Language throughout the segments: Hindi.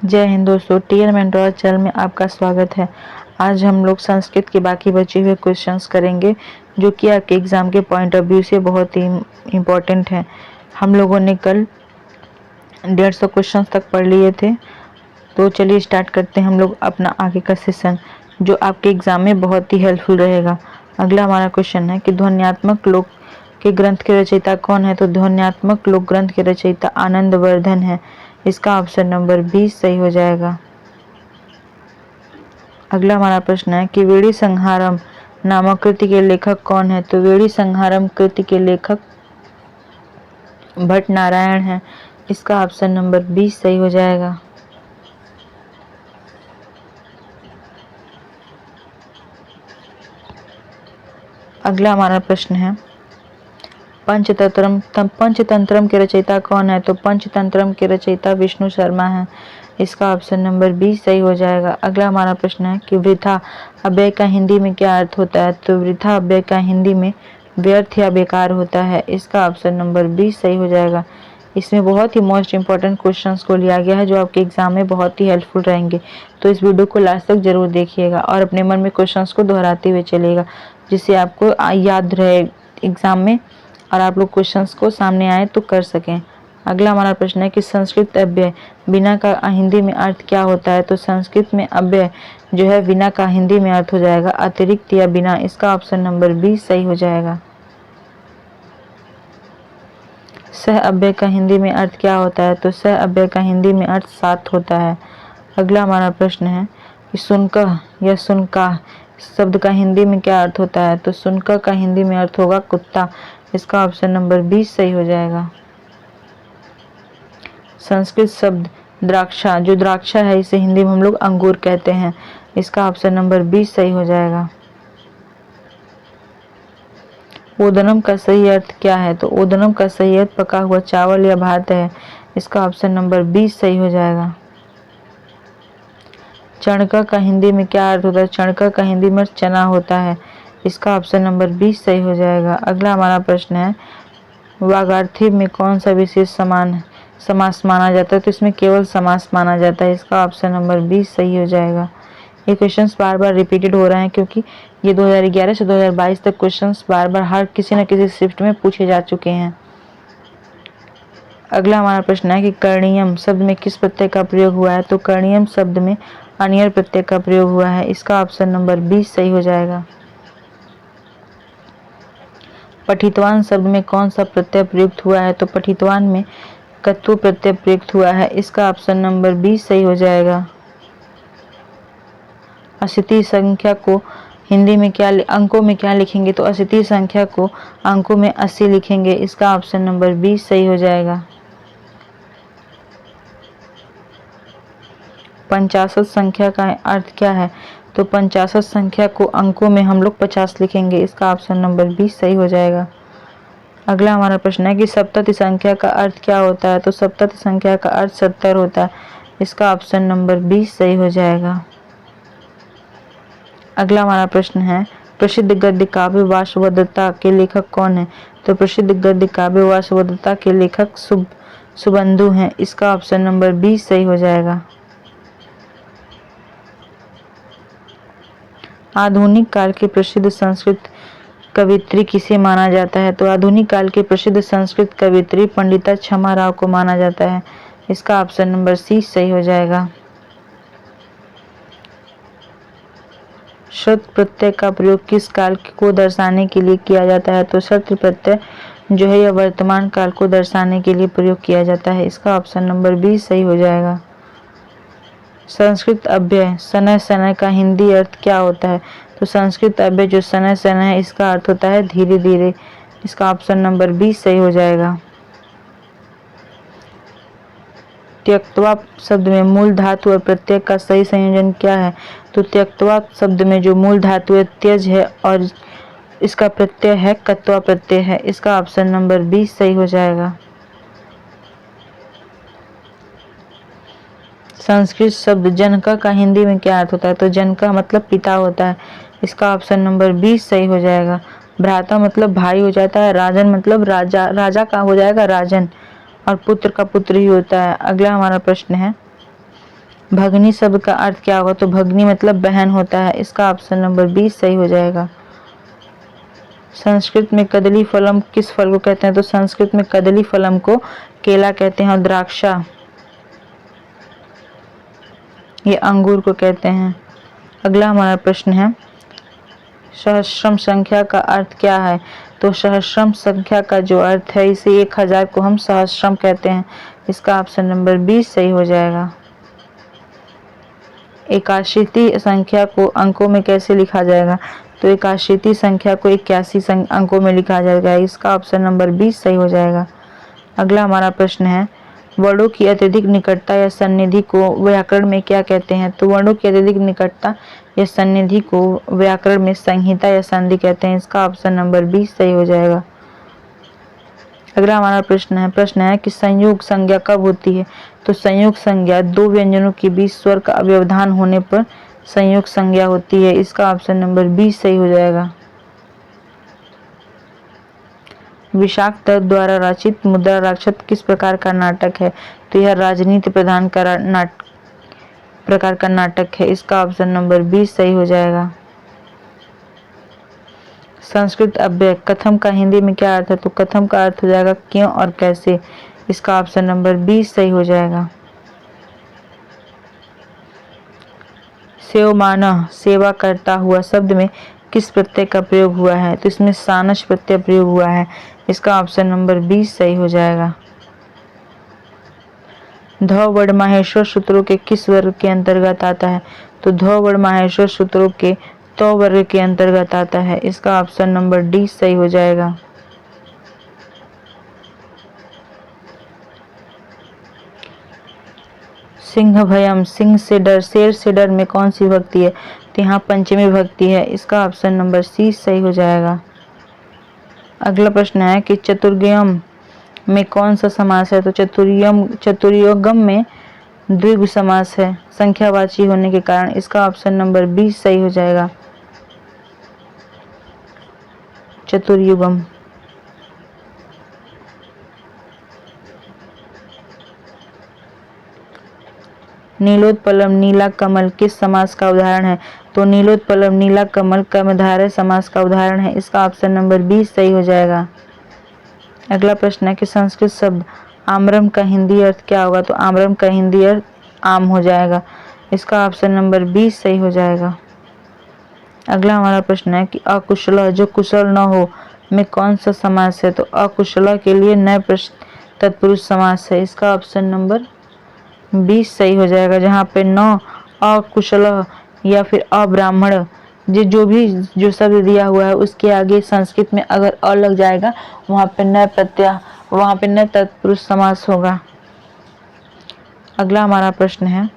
जय हिंद दोस्तों, टीएल मेंटोर चैनल में आपका स्वागत है। आज हम लोग संस्कृत के बाकी बचे हुए क्वेश्चंस करेंगे जो कि आपके एग्ज़ाम के पॉइंट ऑफ व्यू से बहुत ही इम्पोर्टेंट है। हम लोगों ने कल 150 क्वेश्चंस तक पढ़ लिए थे, तो चलिए स्टार्ट करते हैं हम लोग अपना आगे का सेशन जो आपके एग्ज़ाम में बहुत ही हेल्पफुल रहेगा। अगला हमारा क्वेश्चन है कि ध्वन्यात्मक लोक के ग्रंथ के रचयिता कौन है। तो ध्वन्यात्मक लोक ग्रंथ के रचयिता आनंदवर्धन है। इसका ऑप्शन नंबर 20 सही हो जाएगा। अगला हमारा प्रश्न है कि वेड़ी संहारम नामक कृति के लेखक कौन है। तो वेड़ी संहारम कृति के लेखक भट्ट नारायण है। इसका ऑप्शन नंबर 20 सही हो जाएगा। अगला हमारा प्रश्न है पंचतंत्रम के रचयिता कौन है। तो पंचतंत्रम के रचयिता विष्णु शर्मा है। इसका ऑप्शन नंबर 20 सही हो जाएगा। अगला हमारा प्रश्न है कि वृथा अव्यय का हिंदी में क्या अर्थ होता है। तो वृथा अव्यय का हिंदी में व्यर्थ या बेकार होता है। इसका ऑप्शन नंबर 20 सही हो जाएगा। इसमें बहुत ही मोस्ट इंपॉर्टेंट क्वेश्चंस को लिया गया है जो आपके एग्जाम में बहुत ही हेल्पफुल रहेंगे। तो इस वीडियो को लास्ट तक जरूर देखिएगा और अपने मन में क्वेश्चंस को दोहराते हुए चलिएगा, जिससे आपको याद रहे एग्जाम में और आप लोग क्वेश्चंस को सामने आए तो कर सकें। अगला हमारा प्रश्न है कि संस्कृत अव्यय बिना का हिंदी में अर्थ क्या होता है। तो संस्कृत में अव्यय जो है बिना का हिंदी में अर्थ हो जाएगा अतिरिक्त या बिना। इसका ऑप्शन नंबर 20 सही हो जाएगा। सह अव्यय का हिंदी में अर्थ क्या होता है। तो सह अव्यय का हिंदी में अर्थ साथ होता है। अगला हमारा प्रश्न है कि सुनकह या सुनकाह शब्द का हिंदी में क्या अर्थ होता है। तो सुनकह का हिंदी में अर्थ होगा कुत्ता। इसका ऑप्शन नंबर 20 सही हो जाएगा। संस्कृत शब्द द्राक्षा, जो द्राक्षा है इसे हिंदी में हम लोग अंगूर कहते हैं। इसका ऑप्शन नंबर 20 सही हो जाएगा। ओदनम का सही अर्थ क्या है। तो ओदनम का सही अर्थ पका हुआ चावल या भात है। इसका ऑप्शन नंबर 20 सही हो जाएगा। चणका का हिंदी में क्या अर्थ होता है। चणका का हिंदी में चना होता है। इसका ऑप्शन नंबर 20 सही हो जाएगा। अगला हमारा प्रश्न है वागार्थी में कौन सा विशेष समास माना जाता है। तो इसमें केवल समास माना जाता है। इसका ऑप्शन नंबर 20 सही हो जाएगा। ये क्वेश्चंस बार बार रिपीटेड हो रहे हैं क्योंकि ये 2011 से 2022 तक क्वेश्चंस बार बार हर किसी न किसी शिफ्ट में पूछे जा चुके हैं। अगला हमारा प्रश्न है कि कर्णियम शब्द में किस प्रत्यय का प्रयोग हुआ है। तो कर्णियम शब्द में अनियर प्रत्यय का प्रयोग हुआ है। इसका ऑप्शन नंबर 20 सही हो जाएगा। पठितवान शब्द में कौन सा प्रत्यय प्रयुक्त हुआ है। तो पठितवान में कत्व प्रत्यय प्रयुक्त हुआ है। इसका ऑप्शन नंबर 20 सही हो जाएगा। अशिति संख्या को हिंदी में क्या अंकों में क्या लिखेंगे। तो अशिति संख्या को अंकों में 80 लिखेंगे। इसका ऑप्शन नंबर 20 सही हो जाएगा। 50 संख्या का अर्थ क्या है। तो 50 संख्या को अंकों में हम लोग 50 लिखेंगे। इसका ऑप्शन नंबर 20 सही हो जाएगा। अगला हमारा प्रश्न है कि सप्तति संख्या का अर्थ क्या होता है। तो सप्तति संख्या का अर्थ 70 होता है। इसका ऑप्शन नंबर 20 सही हो जाएगा। अगला हमारा प्रश्न है प्रसिद्ध गद्य काव्य वासवदत्ता के लेखक कौन है। तो प्रसिद्ध गद्य काव्य वासवदत्ता के लेखक सुबंधु हैं। इसका ऑप्शन नंबर 20 सही हो जाएगा। आधुनिक काल की प्रसिद्ध संस्कृत कवित्री किसे माना जाता है। तो आधुनिक काल की प्रसिद्ध संस्कृत कवित्री पंडिता क्षमा राव को माना जाता है। इसका ऑप्शन नंबर सी सही हो जाएगा। शत प्रत्यय का प्रयोग किस काल को दर्शाने के लिए किया जाता है। तो शत प्रत्यय जो है यह वर्तमान काल को दर्शाने के लिए प्रयोग किया जाता है। इसका ऑप्शन नंबर 20 सही हो जाएगा। संस्कृत अव्यय शनैः शनैः का हिंदी अर्थ क्या होता है। तो संस्कृत अव्यय जो शनैः शनैः है इसका अर्थ होता है धीरे धीरे। इसका ऑप्शन नंबर 20 सही हो जाएगा। त्यक्त्वा शब्द में मूल धातु और प्रत्यय का सही संयोजन क्या है। तो त्यक्त्वा शब्द में जो मूल धातु है त्यज है और इसका प्रत्यय है कत्वा प्रत्यय है। इसका ऑप्शन नंबर 20 सही हो जाएगा। संस्कृत शब्द जनका का हिंदी में क्या अर्थ होता है। तो जनका मतलब पिता होता है। इसका ऑप्शन नंबर 20 सही हो जाएगा। भ्राता मतलब भाई हो जाता है। राजन मतलब राजा, राजा का हो जाएगा राजन, और पुत्र का पुत्र ही होता है। अगला हमारा प्रश्न है भगनी शब्द का अर्थ क्या होगा? तो भगनी मतलब बहन होता है। इसका ऑप्शन नंबर 20 सही हो जाएगा। संस्कृत में कदली फलम किस फल को कहते हैं? तो संस्कृत में कदली फलम को केला कहते हैं और द्राक्षा ये अंगूर को कहते हैं। अगला हमारा प्रश्न है सहस्त्रम संख्या का अर्थ क्या है? तो सहस्त्रम संख्या का जो अर्थ है इसे 1000 को हम सहस्त्रम कहते हैं। इसका ऑप्शन नंबर 20 सही हो जाएगा। एकाशीति संख्या को अंकों में कैसे लिखा जाएगा? तो एकाशीति संख्या को 81 अंकों में लिखा जाएगा। इसका ऑप्शन नंबर 20 सही हो जाएगा। अगला हमारा प्रश्न है वर्णों की अत्यधिक निकटता या सन्निधि को व्याकरण में क्या कहते हैं? तो वर्णों की अत्यधिक निकटता या सन्निधि को व्याकरण में संहिता या संधि कहते हैं। इसका ऑप्शन नंबर 20 सही हो जाएगा। अगला हमारा प्रश्न है कि संयोग संज्ञा कब होती है? तो संयोग संज्ञा दो व्यंजनों के बीच स्वर का व्यवधान होने पर संयोग संज्ञा होती है। इसका ऑप्शन नंबर 20 सही हो जाएगा। विशाख दत्त द्वारा रचित मुद्रा राक्षस किस प्रकार का नाटक है? तो यह राजनीति प्रधान प्रकार का नाटक है। इसका ऑप्शन नंबर 20 सही हो जाएगा। संस्कृत अव्यय कथम का हिंदी में क्या अर्थ है? तो कथम का अर्थ हो जाएगा क्यों और कैसे। इसका ऑप्शन नंबर 20 सही हो जाएगा। सेवमानः सेवा करता हुआ शब्द में किस प्रत्यय का प्रयोग हुआ है? तो इसमें सानस प्रत्यय प्रयोग हुआ है। इसका ऑप्शन नंबर 20 सही हो जाएगा। ध वर्ण माहेश्वर सूत्रों के किस वर्ग के अंतर्गत आता है? तो ध वर्ण माहेश्वर सूत्रों के तो वर्ग के अंतर्गत आता है। इसका ऑप्शन नंबर डी सही हो जाएगा। सिंह भयम सिंह से डर शेर से डर में कौन सी विभक्ति है? तो यहाँ पंचमी विभक्ति है। इसका ऑप्शन नंबर सी सही हो जाएगा। अगला प्रश्न है कि चतुर्गम में कौन सा समास है? तो चतुर्युगम में द्विगु समास है संख्यावाची होने के कारण। इसका ऑप्शन नंबर 20 सही हो जाएगा। चतुर्युगम नीलोत्पलम नीला कमल किस समास का उदाहरण है? तो नीलोत्पलम नीला कमल कर्मधारय समास का उदाहरण है। इसका ऑप्शन नंबर 20 सही हो जाएगा। अगला प्रश्न है कि संस्कृत शब्द आम्रम का हिंदी अर्थ क्या होगा? तो आम्रम का हिंदी अर्थ आम हो जाएगा। इसका ऑप्शन नंबर 20 सही हो जाएगा। अगला हमारा प्रश्न है कि अकुशल जो कुशल न हो में कौन सा समास है? तो अकुशल के लिए नए तत्पुरुष समास है। इसका ऑप्शन नंबर 20 सही हो जाएगा। जहाँ पे न अकुशल या फिर अब्राह्मण जो शब्द दिया हुआ है उसके आगे संस्कृत में अगर अ लग जाएगा वहाँ पे नए तत्पुरुष समास होगा। अगला हमारा प्रश्न है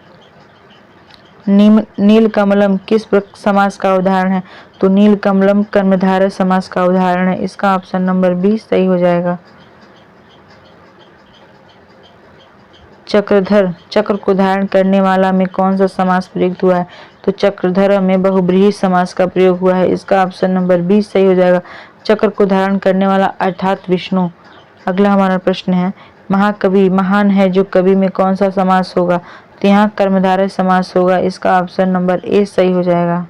नीलकमलम किस समास का उदाहरण है? तो नीलकमलम कर्मधारय समास का उदाहरण है। इसका ऑप्शन नंबर 20 सही हो जाएगा। चक्रधर चक्र को धारण करने वाला में कौन सा समास प्रयुक्त हुआ है? तो चक्रधर में बहुब्रीहि समास का प्रयोग हुआ है। इसका ऑप्शन नंबर 20 सही हो जाएगा। चक्र को धारण करने वाला अर्थात विष्णु। अगला हमारा प्रश्न है महाकवि महान है जो कवि में कौन सा समास होगा? तो यहाँ कर्मधारय समास होगा। इसका ऑप्शन नंबर ए सही हो जाएगा।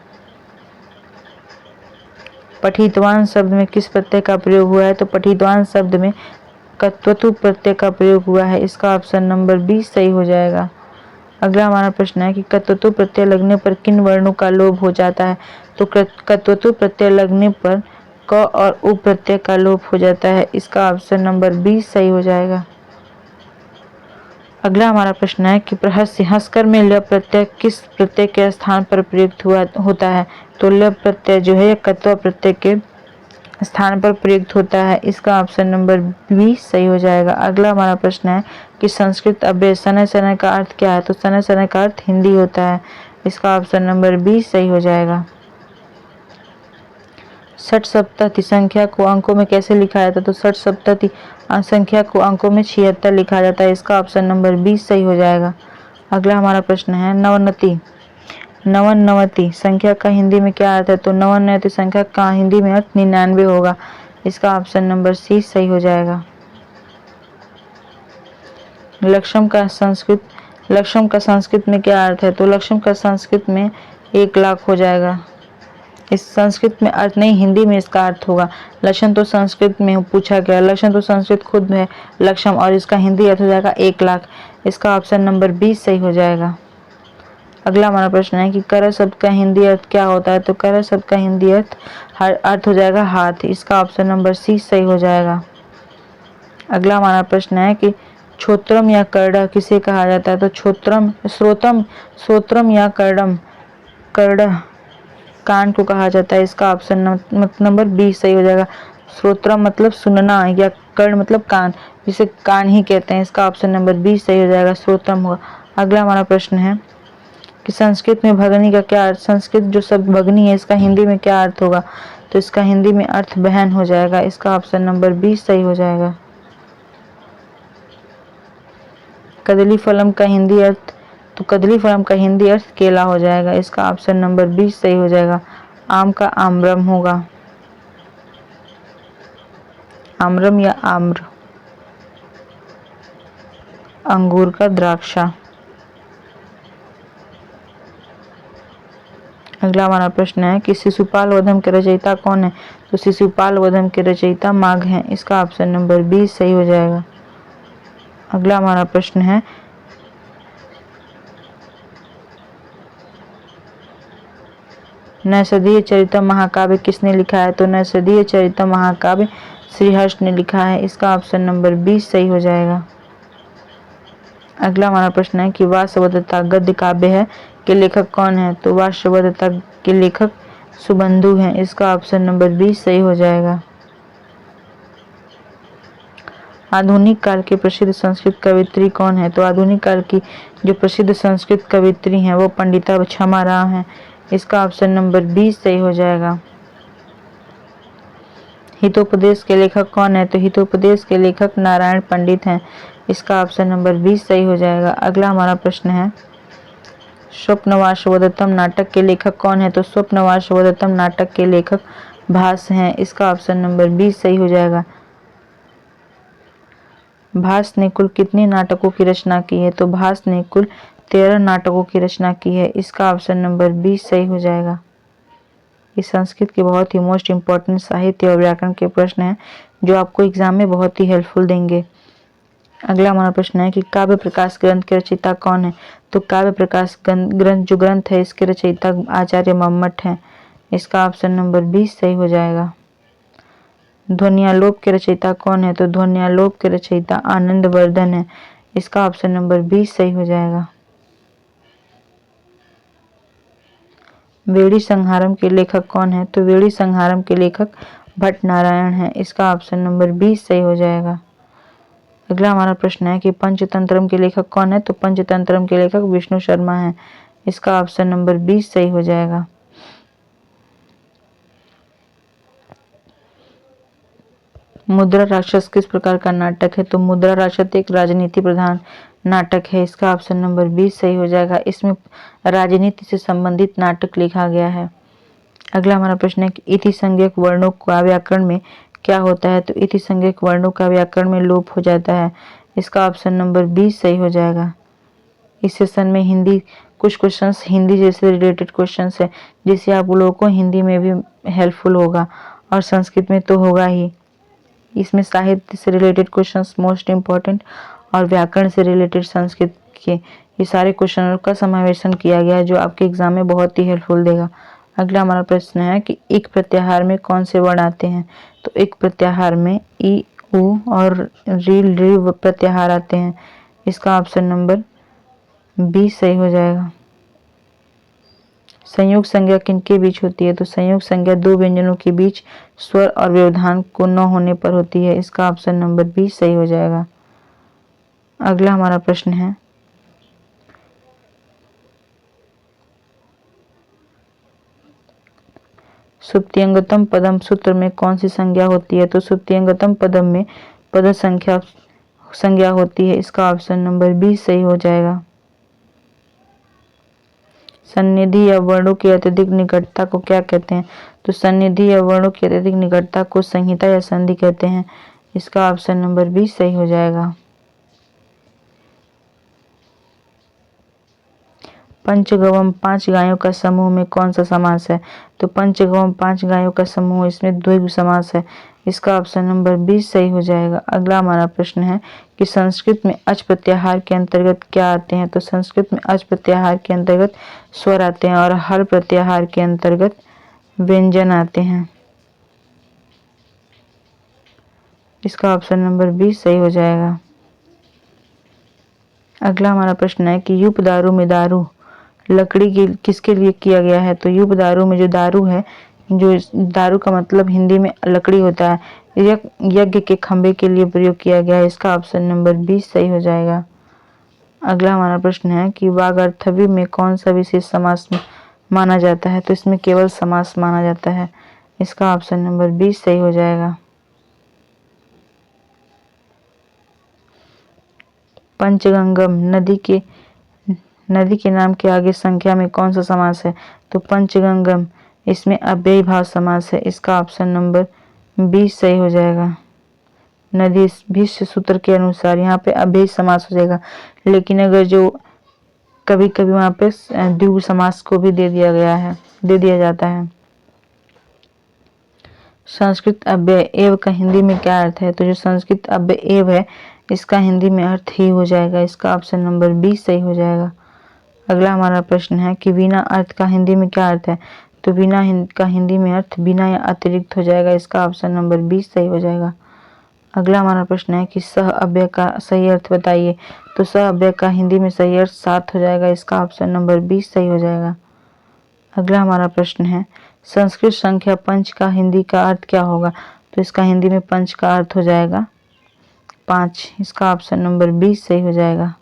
पठितवान शब्द में किस प्रत्यय का प्रयोग हुआ है? तो पठितवान शब्द में कत्वतु प्रत्यय का प्रयोग हुआ है। इसका ऑप्शन नंबर 20 सही हो जाएगा। अगला हमारा प्रश्न है कि कत्वतु प्रत्यय लगने पर किन वर्णों का लोप हो जाता है? तो कत्वतु प्रत्यय लगने पर क और उ प्रत्यय का लोप हो जाता है। इसका ऑप्शन नंबर 20 सही हो जाएगा। अगला हमारा प्रश्न है कि प्रहस्य हंसकर में ल प्रत्यय किस प्रत्यय के स्थान पर प्रयुक्त होता है? तो ल प्रत्यय जो है कत्व प्रत्यय के स्थान पर प्रयुक्त होता है। इसका ऑप्शन नंबर 20 सही हो जाएगा। अगला हमारा प्रश्न है कि संस्कृत अव्यय शनैः शनैः का अर्थ क्या है? तो शनैः शनैः का अर्थ हिंदी होता है। इसका ऑप्शन नंबर 20 सही हो जाएगा। षट सप्तति संख्या को अंकों में कैसे लिखा जाता है? तो षट सप्तति संख्या को अंकों में 76 लिखा जाता है। इसका ऑप्शन नंबर 20 सही हो जाएगा। अगला हमारा प्रश्न है नवनवति संख्या का हिंदी में क्या अर्थ है? तो नवनवति संख्या का हिंदी में अर्थ 99 होगा। इसका ऑप्शन नंबर सी सही हो जाएगा। लक्षम का संस्कृत लक्ष्म का संस्कृत में क्या अर्थ है? तो लक्ष्म का संस्कृत में 1,00,000 हो जाएगा। इस संस्कृत में अर्थ नहीं, हिंदी में इसका अर्थ होगा। लक्ष्म तो संस्कृत में पूछा गया, लक्ष्म तो संस्कृत खुद है लक्ष्म, और इसका हिंदी अर्थ हो जाएगा 1,00,000। इसका ऑप्शन नंबर 20 सही हो जाएगा। अगला हमारा प्रश्न है कि कर शब्द का हिंदी अर्थ क्या होता है? तो कर शब्द का हिंदी अर्थ हो जाएगा हाथ। इसका ऑप्शन नंबर सी सही हो जाएगा। अगला हमारा प्रश्न है कि छोत्रम या कर्ड किसे कहा जाता है? तो श्रोत्रम या कर्ड कान को कहा जाता है। इसका ऑप्शन नंबर बी सही हो जाएगा। श्रोत्रम मतलब सुनना या कर्ण मतलब कान, जिसे कान ही कहते हैं। इसका ऑप्शन नंबर बी सही हो जाएगा, श्रोत्रम होगा। अगला हमारा प्रश्न है कि संस्कृत में भगनी का क्या अर्थ? संस्कृत जो शब्द भगनी है इसका हिंदी में क्या अर्थ होगा? तो इसका हिंदी में अर्थ बहन हो जाएगा। इसका ऑप्शन नंबर बी सही हो जाएगा। कदली फलम का हिंदी अर्थ? तो कदली फलम का हिंदी अर्थ केला हो जाएगा। इसका ऑप्शन नंबर 20 सही हो जाएगा। आम का आम्रम होगा, आम्रम या आम्र। अंगूर का द्राक्षा। अगला हमारा प्रश्न है कि शिशुपाल वधम के रचयिता कौन है? तो शिशुपाल वधम के रचयिता माघ हैं। इसका ऑप्शन नंबर 20 सही हो जाएगा। अगला हमारा प्रश्न है नैषधीय चरितम महाकाव्य किसने लिखा है? तो नैषधीय चरितम महाकाव्य श्रीहर्ष ने लिखा है। इसका ऑप्शन नंबर 20 सही हो जाएगा। अगला हमारा प्रश्न है कि वासवदत्ता गद्य काव्य है के लेखक कौन है? तो वासवदत्ता के लेखक सुबंधु हैं। इसका ऑप्शन नंबर 20 सही हो जाएगा। आधुनिक काल की प्रसिद्ध संस्कृत कवित्री कौन है? तो आधुनिक काल की जो प्रसिद्ध संस्कृत कवित्री हैं वो पंडिता क्षमा राव हैं। इसका ऑप्शन नंबर 20 सही हो जाएगा। हितोपदेश के लेखक कौन है? तो हितोपदेश के लेखक नारायण पंडित हैं। इसका ऑप्शन नंबर 20 सही हो जाएगा। अगला हमारा प्रश्न है स्वप्नवासवदत्तम नाटक के लेखक कौन है? तो स्वप्नवासवदत्तम नाटक के लेखक भास हैं। इसका ऑप्शन नंबर 20 सही हो जाएगा। भास ने कुल कितने नाटकों की रचना की है? तो भास ने कुल 13 नाटकों की रचना की है। इसका ऑप्शन नंबर 20 सही हो जाएगा। ये संस्कृत के बहुत ही मोस्ट इम्पॉर्टेंट साहित्य और व्याकरण के प्रश्न हैं जो आपको एग्जाम में बहुत ही हेल्पफुल देंगे। अगला हमारा प्रश्न है कि काव्य प्रकाश ग्रंथ के रचयिता कौन है? तो काव्य प्रकाश ग्रंथ जो ग्रंथ है इसके रचयिता आचार्य मम्मट हैं। इसका ऑप्शन नंबर 20 सही हो जाएगा। ध्वन्यालोक के रचयिता कौन है? तो ध्वन्यालोक के रचयिता आनंद वर्धन है। इसका ऑप्शन नंबर 20 सही हो जाएगा। वेड़ी संहारम के लेखक कौन है? तो वेड़ी संहारम के लेखक भट्ट नारायण है। इसका ऑप्शन नंबर 20 सही हो जाएगा। अगला हमारा प्रश्न है कि पंचतंत्रम के लेखक कौन है? तो पंचतंत्रम के लेखक विष्णु शर्मा हैं। इसका ऑप्शन नंबर 20 सही हो जाएगा। मुद्रा राक्षस किस प्रकार का नाटक है? तो मुद्रा राक्षस एक राजनीति प्रधान नाटक है। इसका ऑप्शन नंबर 20 सही हो जाएगा। इसमें राजनीति से संबंधित नाटक लिखा गया है। अगला हमारा प्रश्न है कि इति संज्ञक वर्णों का व्याकरण में क्या होता है? तो इति संज्ञक वर्णों का व्याकरण में लोप हो जाता है। इसका ऑप्शन नंबर 20 सही हो जाएगा। इस सेशन में हिंदी कुछ क्वेश्चंस हिंदी जैसे रिलेटेड क्वेश्चंस है जिससे आप लोगों को हिंदी में भी हेल्पफुल होगा और संस्कृत में तो होगा ही। इसमें साहित्य से रिलेटेड क्वेश्चंस मोस्ट इम्पॉर्टेंट और व्याकरण से रिलेटेड संस्कृत के ये सारे क्वेश्चनों का समावेशन किया गया है जो आपके एग्जाम में बहुत ही हेल्पफुल देगा। अगला हमारा प्रश्न है कि एक प्रत्याहार में कौन से वर्ण आते हैं? तो एक प्रत्याहार में ई, उ और री प्रत्याहार आते हैं। इसका ऑप्शन नंबर 20 सही हो जाएगा। संयुक्त संज्ञा किनके बीच होती है? तो संयुक्त संज्ञा दो व्यंजनों के बीच स्वर और व्यवधान को न होने पर होती है। इसका ऑप्शन नंबर 20 सही हो जाएगा। अगला हमारा प्रश्न है सुप्तियंगतम पदम सूत्र में कौन सी संज्ञा होती है? तो सुप्तियंगतम पदम में पद संज्ञा होती है। इसका ऑप्शन नंबर 20 सही हो जाएगा। सन्निधि या वर्णों की अत्यधिक निकटता को क्या कहते हैं? तो सन्निधि या वर्णों की अत्यधिक निकटता को संहिता या संधि कहते हैं। इसका ऑप्शन नंबर 20 सही हो जाएगा। पंचगवम 5 गायों का समूह में कौन सा समास है? तो पंचगवम 5 गायों का समूह, इसमें द्विगु समास है। इसका ऑप्शन नंबर 20 सही हो जाएगा। अगला हमारा प्रश्न है कि संस्कृत में अच प्रत्याहार के अंतर्गत क्या आते हैं? तो संस्कृत में अच प्रत्याहार के अंतर्गत स्वर आते हैं और हल प्रत्याहार के अंतर्गत व्यंजन आते हैं। इसका ऑप्शन नंबर 20 सही हो जाएगा। अगला हमारा प्रश्न है कि यूप दारू में दारू लकड़ी की किसके लिए किया गया है? तो यूप दारू में जो दारू है, जो दारू का मतलब हिंदी में लकड़ी होता है, यज्ञ के खंभे के लिए प्रयोग किया गया है। इसका ऑप्शन नंबर 20 सही हो जाएगा। अगला हमारा प्रश्न है कि वागर्थव्य में कौन सा विशेष समास माना जाता है? तो इसमें केवल समास माना जाता है। इसका ऑप्शन नंबर 20 सही हो जाएगा। पंचगंगम नदी के नाम के आगे संख्या में कौन सा समास है? तो पंचगंगम, इसमें अव्ययी भाव समास है। इसका ऑप्शन नंबर 20 सही हो जाएगा। नदी भीष्म सूत्र के अनुसार यहाँ पे अव्ययी समास हो जाएगा, लेकिन अगर जो कभी कभी वहाँ पे द्विगु समास को भी दे दिया जाता है। संस्कृत अव्यय एव का हिंदी में क्या अर्थ है? तो जो संस्कृत अव्यय एव है, इसका हिंदी में अर्थ ही हो जाएगा। इसका ऑप्शन नंबर 20 सही हो जाएगा। अगला हमारा प्रश्न है कि बिना अर्थ का हिंदी में क्या अर्थ है? तो बिना का हिंदी में अर्थ बिना या अतिरिक्त हो जाएगा। इसका ऑप्शन नंबर 20 सही हो जाएगा। अगला हमारा प्रश्न है कि सह अव्यय का सही अर्थ बताइए। तो सह अव्यय का हिंदी में सही अर्थ 7 हो जाएगा। इसका ऑप्शन नंबर 20 सही हो जाएगा। अगला हमारा प्रश्न है संस्कृत संख्या पंच का हिंदी का अर्थ क्या होगा? तो इसका हिंदी में पंच का अर्थ हो जाएगा 5। इसका ऑप्शन नंबर 20 सही हो जाएगा।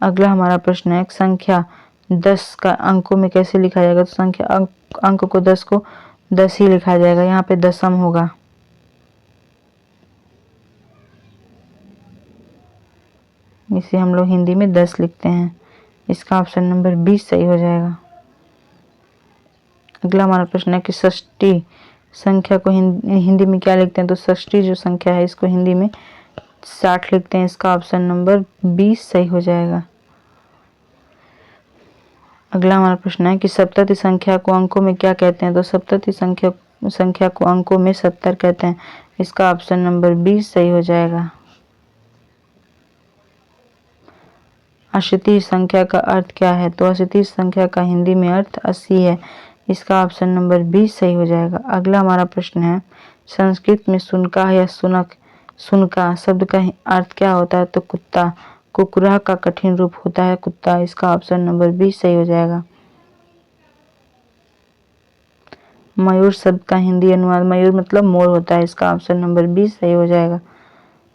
अगला हमारा प्रश्न है संख्या 10 का अंकों में कैसे लिखा जाएगा? तो संख्या अंक को 10 ही लिखा जाएगा। यहाँ पे दशम होगा। इसे हम लोग हिंदी में 10 लिखते हैं। इसका ऑप्शन नंबर 20 सही हो जाएगा। अगला हमारा प्रश्न है कि षष्ठी संख्या को हिंदी में क्या लिखते हैं? तो षष्ठी जो संख्या है, इसको हिंदी में 60 लिखते हैं। इसका ऑप्शन नंबर 20 सही हो जाएगा। अगला हमारा प्रश्न है कि सप्तति संख्या को अंकों में क्या कहते हैं? तो सप्तति संख्या को अंकों में 70 कहते हैं। इसका ऑप्शन नंबर 20 सही हो जाएगा। अशतीय संख्या का अर्थ क्या है? तो अशतीय संख्या का हिंदी में अर्थ 80 है। इसका ऑप्शन नंबर 20 सही हो जाएगा। अगला हमारा प्रश्न है संस्कृत में सुनका या सुनका शब्द का अर्थ क्या होता है? तो कुत्ता। कुकुरा का कठिन रूप होता है कुत्ता। इसका ऑप्शन नंबर 20 सही हो जाएगा। मयूर शब्द का हिंदी अनुवाद मयूर मतलब मोर होता है। इसका ऑप्शन नंबर 20 सही हो जाएगा।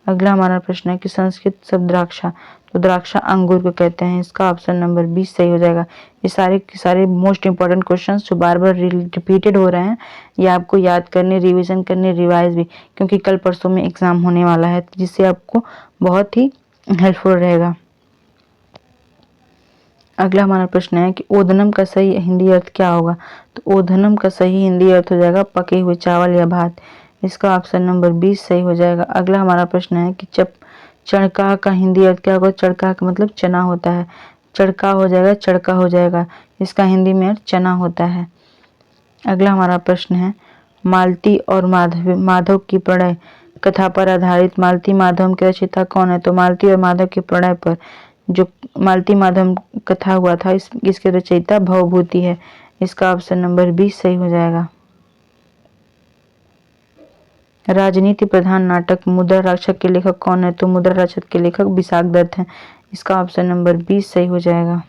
अगला हमारा प्रश्न है कि संस्कृत शब्द द्राक्षा, तो द्राक्षा अंगूर को कहते हैं। इसका ऑप्शन नंबर 20 सही हो जाएगा। ये सारे मोस्ट इंपॉर्टेंट क्वेश्चंस जो बार बार रिपीटेड हो रहे हैं, ये आपको याद करने, रिवीजन करने, रिवाइज भी, क्योंकि कल परसों में एग्जाम होने वाला है, जिससे आपको बहुत ही हेल्पफुल रहेगा। अगला हमारा प्रश्न है कि ओदनम का सही हिंदी अर्थ क्या होगा? तो ओदनम का सही हिंदी अर्थ हो जाएगा पके हुए चावल या भात। इसका ऑप्शन नंबर 20 सही हो जाएगा। अगला हमारा प्रश्न है कि चणका का हिंदी अर्थ क्या होगा? चणका का मतलब चना होता है। चड़का हो जाएगा, चड़का हो जाएगा। इसका हिंदी में अर्थ चना होता है। अगला हमारा प्रश्न है मालती और माधव की प्रणय कथा पर आधारित मालती माधव के रचयिता कौन है? तो मालती और माधव के प्रणय पर जो मालती माधव कथा हुआ था, इसके रचयिता भवभूति है। इसका ऑप्शन नंबर 20 सही हो जाएगा। राजनीति प्रधान नाटक मुद्रा राक्षक के लेखक कौन है? तो मुद्रा राक्षक के लेखक विशाख दत्त हैं। इसका ऑप्शन नंबर 20 सही हो जाएगा।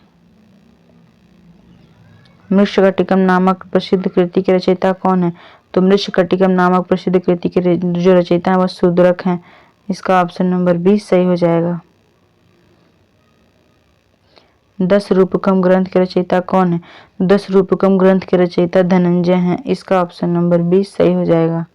मृच्छकटिकम नामक प्रसिद्ध कृति के रचयिता कौन है? तो मृच्छकटिकम नामक प्रसिद्ध कृति के जो रचयिता है वह शूद्रक हैं। इसका ऑप्शन नंबर 20 सही हो जाएगा। 10 रूपकम ग्रंथ के रचयिता कौन है? 10 रूपकम ग्रंथ के रचयिता धनंजय हैं। इसका ऑप्शन नंबर 20 सही हो जाएगा।